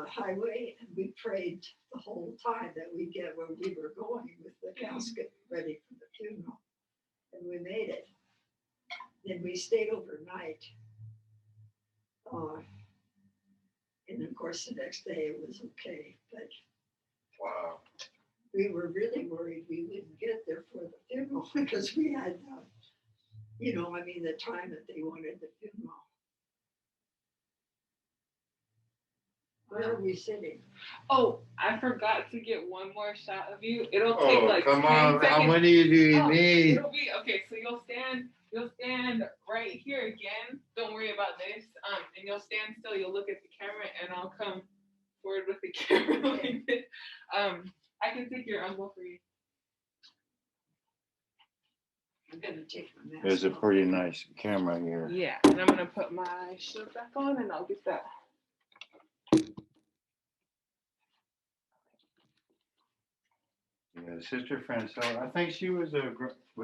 highway. And we prayed the whole time that we'd get where we were going with the casket ready for the funeral. And we made it. Then we stayed overnight. And of course, the next day it was okay. But wow. We were really worried we wouldn't get there for the funeral because we had, the time that they wanted the funeral. Where are we sitting? Oh, I forgot to get one more shot of you. It'll take like come 10 on. seconds. How many do you need? It'll be okay. So you'll stand right here again. Don't worry about this. And you'll stand still. You'll look at the camera, and I'll come forward with the camera like this. I can take your elbow for you. I'm gonna take my mask There's a off. pretty nice camera here. Yeah, and I'm gonna put my shirt back on, and I'll get that. Yeah, Sister Francella. I think she was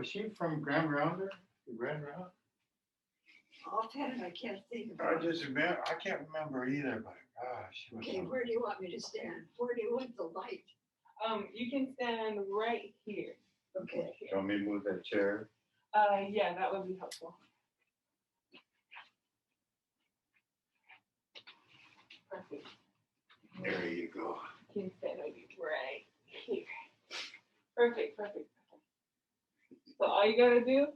she from Grand Rounder? Grand Round? Offhand, I can't think of it. I can't remember either, but gosh, she was. Okay, where do you want me to stand? Where do you want the light? You can stand right here. Okay. Right here. Want me to move that chair? Yeah, that would be helpful. Perfect. There you go. You can stand right here. Perfect. So all you gotta do?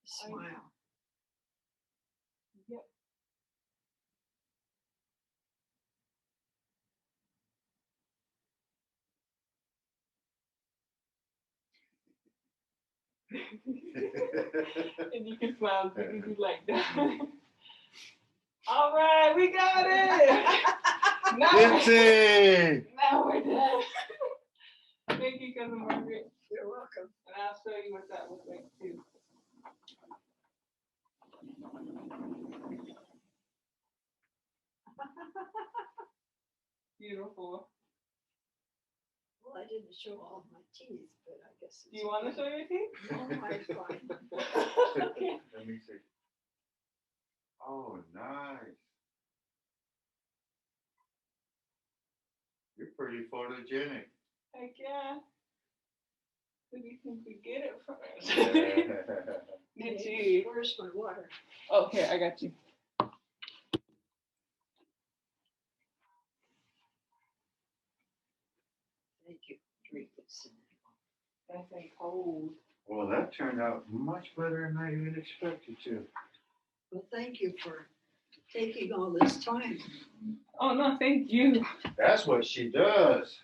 Smile. Yep. And you can smile as big as you like that. All right, we got it. Now we're done. Thank you, Cousin Margaret. You're welcome. And I'll show you what that looks like too. Beautiful. Well, I didn't show all my teeth, but I guess. Do you want to show your teeth? No, I'm fine. Okay. Let me see. Oh, nice. You're pretty photogenic. Heck yeah. Who do you think we get it from? Get you. Where's my water? Oh, here, I got you. Make you drink this. That's like cold. Well, that turned out much better than I even expected to. Well, thank you for taking all this time. Oh no, thank you. That's what she does.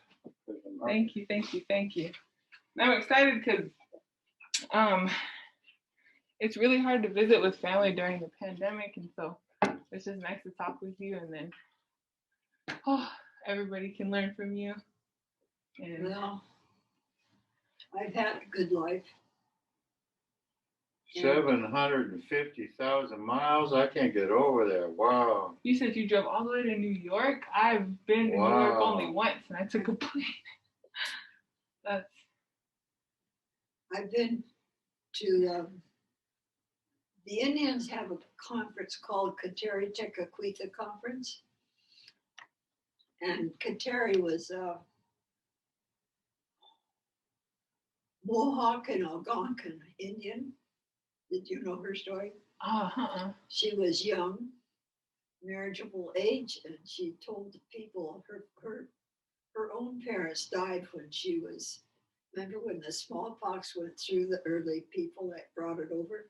Thank you, thank you, thank you. I'm excited because it's really hard to visit with family during the pandemic, and so it's just nice to talk with you, and then everybody can learn from you. And Well, I've had a good life. 750,000 miles. I can't get over there. Wow. you said you drove all the way to New York. I've been to New York Wow. only once, and I took a plane. That's I've been to, the Indians have a conference called Kateri-Tekakwitha Conference. And Kateri was Mohawk and Algonquin Indian. Did you know her story? She was young, marriageable age, and she told the people her own parents died when she was, remember when the smallpox went through the early people that brought it over?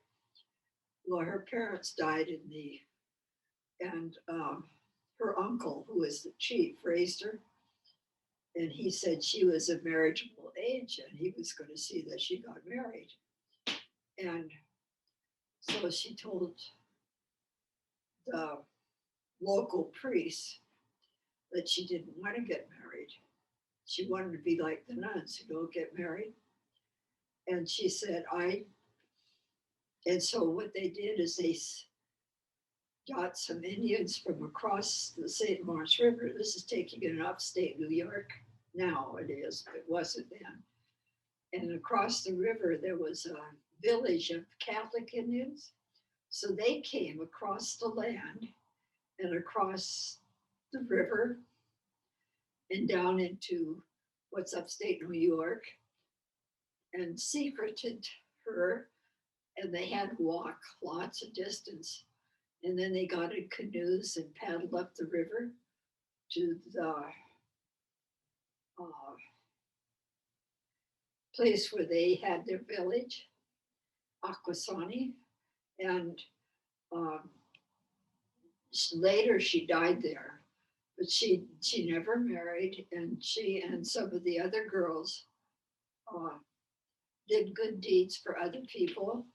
Well, her parents died and her uncle, who was the chief, raised her. And he said she was of marriageable age and he was going to see that she got married. And so she told the local priest that she didn't want to get married. She wanted to be like the nuns who don't get married. And she said, and so what they did is they got some Indians from across the St. Lawrence River. This is taking in upstate New York. Now it is, but it wasn't then. And across the river, there was a village of Catholic Indians. So they came across the land and across the river and down into what's upstate New York and secreted her. And they had to walk lots of distance. And then they got in canoes and paddled up the river to the place where they had their village, Waqlisi. And later she died there, but she never married. And she and some of the other girls did good deeds for other people.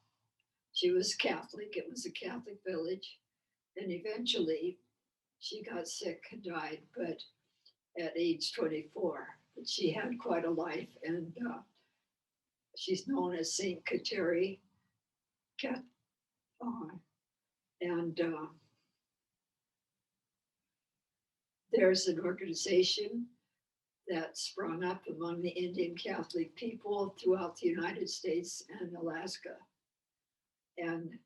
She was Catholic. It was a Catholic village. And eventually she got sick and died, but at age 24. But she had quite a life, and she's known as Saint Kateri. And there's an organization that sprung up among the Indian Catholic people throughout the United States and Alaska. And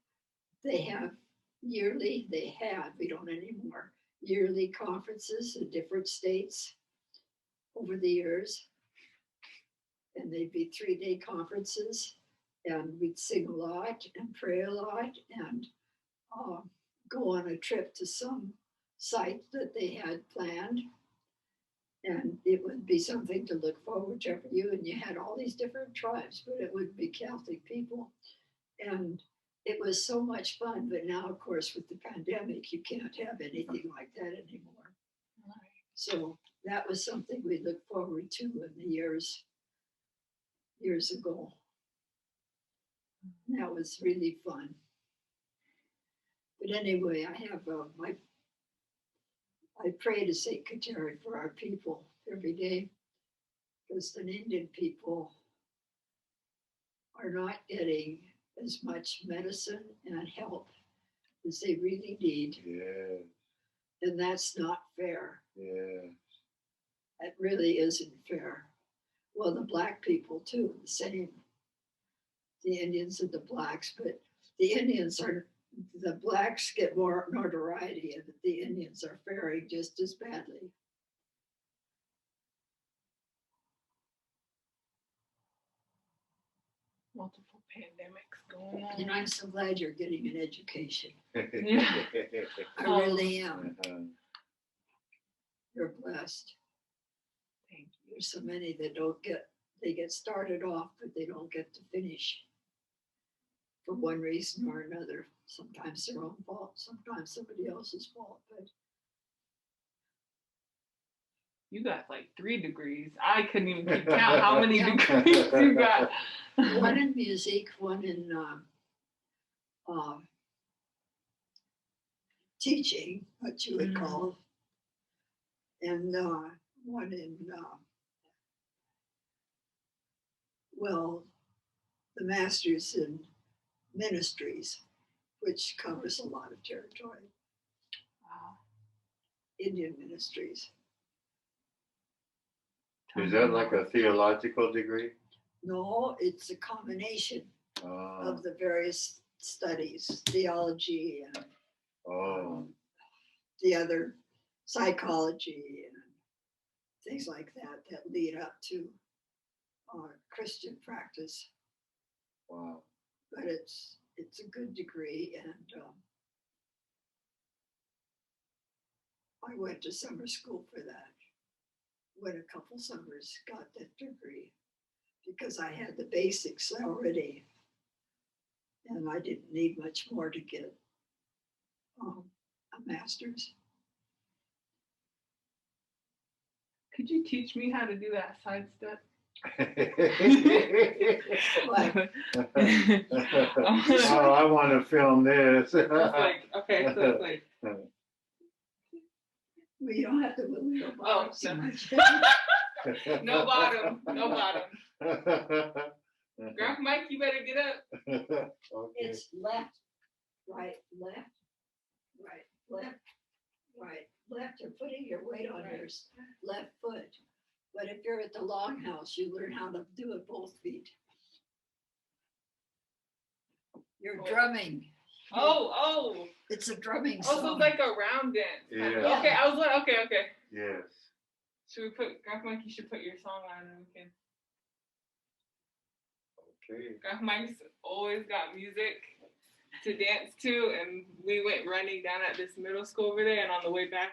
they have we don't anymore, yearly conferences in different states over the years. And they'd be 3-day conferences, and we'd sing a lot and pray a lot and go on a trip to some site that they had planned. And it would be something to look forward to for you. And you had all these different tribes, but it would be Catholic people. And it was so much fun. But now, of course, with the pandemic, you can't have anything like that anymore. So that was something we looked forward to in the years ago. That was really fun. But anyway, I have I pray to Saint Kateri for our people every day, because the Indian people are not getting as much medicine and help as they really need. Yeah. And that's not fair. Yeah. It really isn't fair. Well, the Black people too, the same. The Indians and the Blacks, but the Blacks get more notoriety, and the Indians are faring just as badly. multiple pandemics going on. And I'm so glad you're getting an education. Yeah. I really am. Uh-huh. You're blessed. Thank you. There's so many that they get started off, but they don't get to finish for one reason or another. Sometimes their own fault, sometimes somebody else's fault. But You got like 3 degrees. I couldn't even keep count how many degrees you got. one in music, one in teaching, what you would call, and one in the masters in ministries, which covers a lot of territory. Wow. Indian ministries. Is that like a theological degree? No, it's a combination Oh, of the various studies, theology and the other psychology and things like that lead up to Christian practice. wow. But it's a good degree, and I went to summer school for that. Went a couple summers, got that degree because I had the basics already, and I didn't need much more to get a master's. Could you teach me how to do that side step? Oh, I want to film this. It's like, okay, so it's like, Well, you don't have to move your bottom so no. much. no bottom, no bottom. Grandpa Mike, you better get up. Okay. It's left, right, left, right, left, right, left. You're putting your weight on your left foot. But if you're at the longhouse, you learn how to do it both feet. You're drumming. Oh. It's a drumming Oh, so song. it's like a round dance. Yeah. Okay, I was like, okay. Yes. Should we put, Grandpa Mike, you should put your song on and we can. Okay. Grandpa Mike's always got music to dance to, and we went running down at this middle school over there, and on the way back,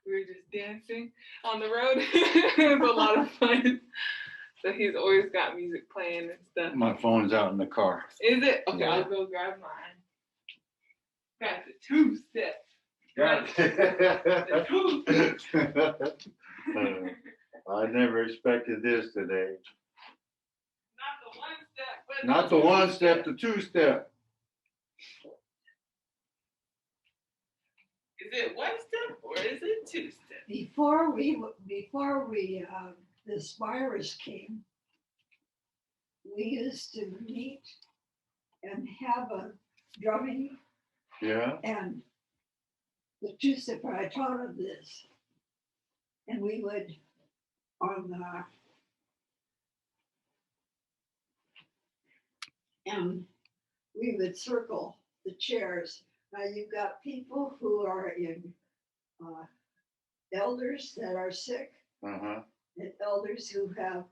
we were just dancing on the road. It was a lot of fun. So he's always got music playing and stuff. My phone's out in the car. Is it? Okay, Yeah. I'll go grab mine. Got the 2-step. Yeah. The 2-step. I never expected this today. Not the 1-step, but Not the 1-step, the 2-step. Is it 1-step or is it 2-step? Before this virus came, we used to meet and have a drumming. Yeah. And the 2-step, I taught him this. And we would, and we would circle the chairs. Now you've got people who are in elders that are sick, Uh-huh. and elders who have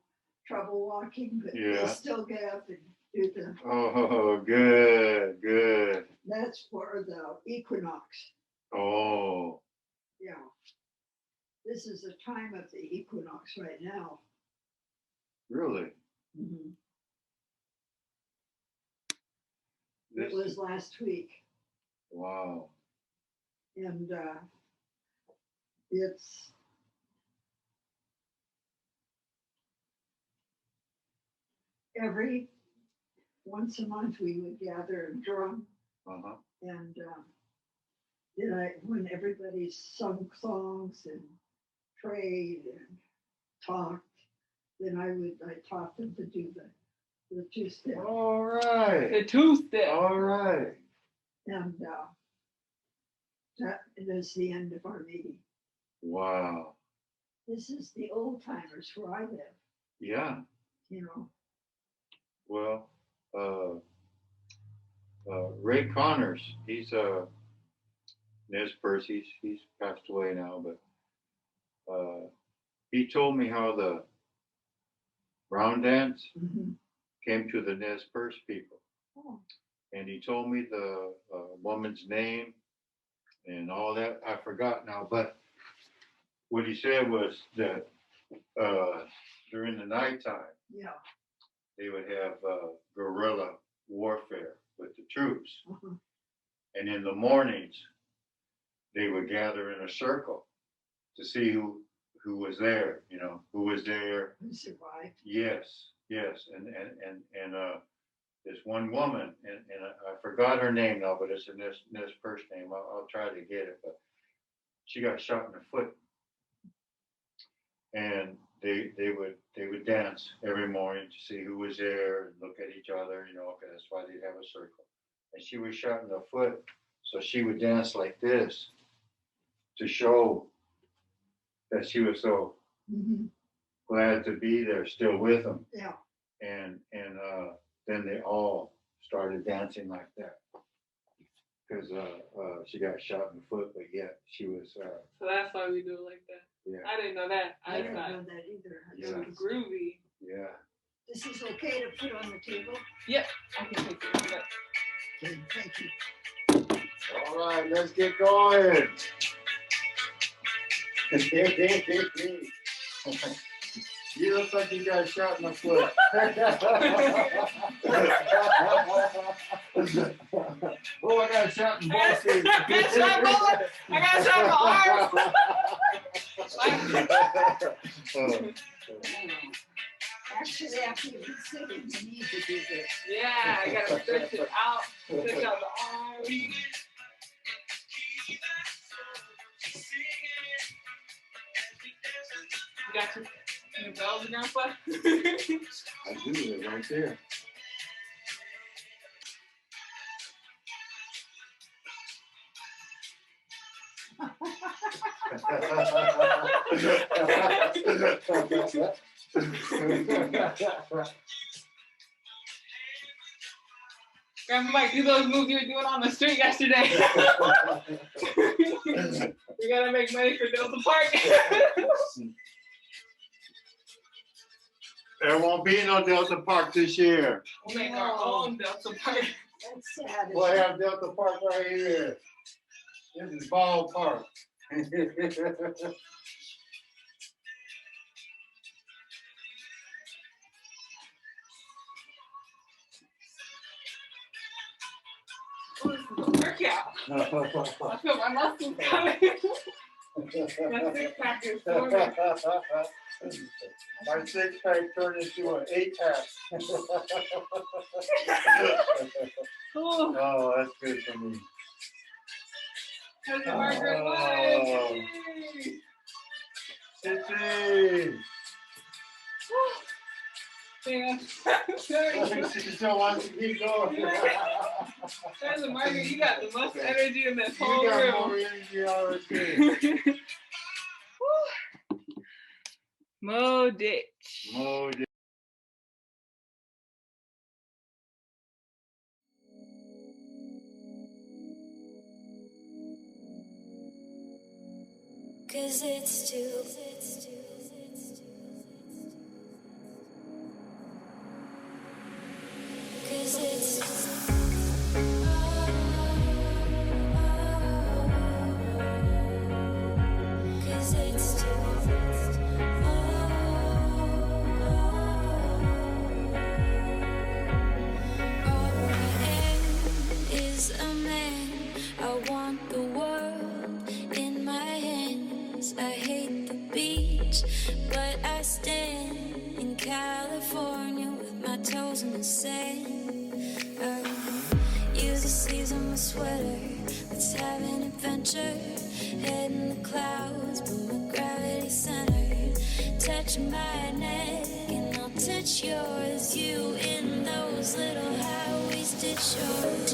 trouble walking, but Yeah. they still get up and do the. Oh, good. That's for the equinox. Oh, Yeah. This is the time of the equinox right now. really? Mhm. This, It was last week, wow. and it's every once a month we would gather and drum, Uh-huh. and then when everybody sung songs and prayed and talked, then I taught them to do the 2-step. All right. The 2-step. All right. And that is the end of our meeting. Wow. This is the old timers where I live, Yeah. you know. Well, Ray Connors, he's Nez Perce, he's passed away now, but he told me how the round dance Mhm. came to the Nez Perce people. Oh. And he told me the woman's name and all that. I forgot now, but what he said was that nighttime, Yeah. they would have guerrilla warfare with the troops. Mhm. And in the mornings, they would gather in a circle to see who was there, who was there. Who survived? Yes, yes. And this one woman, and I forgot her name now, but it's in this first name. I'll try to get it, but she got shot in the foot. And they would dance every morning to see who was there and look at each other, okay, that's why they'd have a circle. And she was shot in the foot, so she would dance like this to show that she was so Mm-hmm. glad to be there, still with them. Yeah. And then they all started dancing like that because she got shot in the foot, but yet she was. So that's why we do it like that. Yeah. I didn't know that. I I didn't thought know that either. it was groovy. Yeah. This is okay to put on the table? Yep, I can take it. But Okay, thank you. All right, let's get going. You look like you got shot in the foot. Oh, I got shot in both feet. I got shot both. I got shot in my arm. Actually, after you've been sitting, you need to do this. Yeah, I gotta stretch it out. Stretch out the arm. You got your bells, Grandpa? I do, they're right there. Grandpa might do those moves you were doing on the street yesterday. We gotta make money for Delta Park. There won't be no Delta Park this year. We'll make our own Delta Park. That's sad. We'll have Delta Park right here. This is Ball Park. Oh, this is a workout. I feel my muscles coming. My six pack is forming. My six pack turned into an 8-pack. Oh, Oh, that's good for me. Cousin Margaret Oh. live. Sissy! Damn. She still wants to keep going. Cousin Margaret, you got the most energy in this You whole got room. more energy already. Modoc. Modoc. Cause it's too Cause it's Cause it's too all I am is a man. I want the world in my hands. I hate the beach, but I stand in California with my toes in the sand. Use the sleeves on my sweater. Let's have an adventure. Head in the clouds, but my gravity centered. Touch my neck and I'll touch yours. You in those little high-waisted shorts.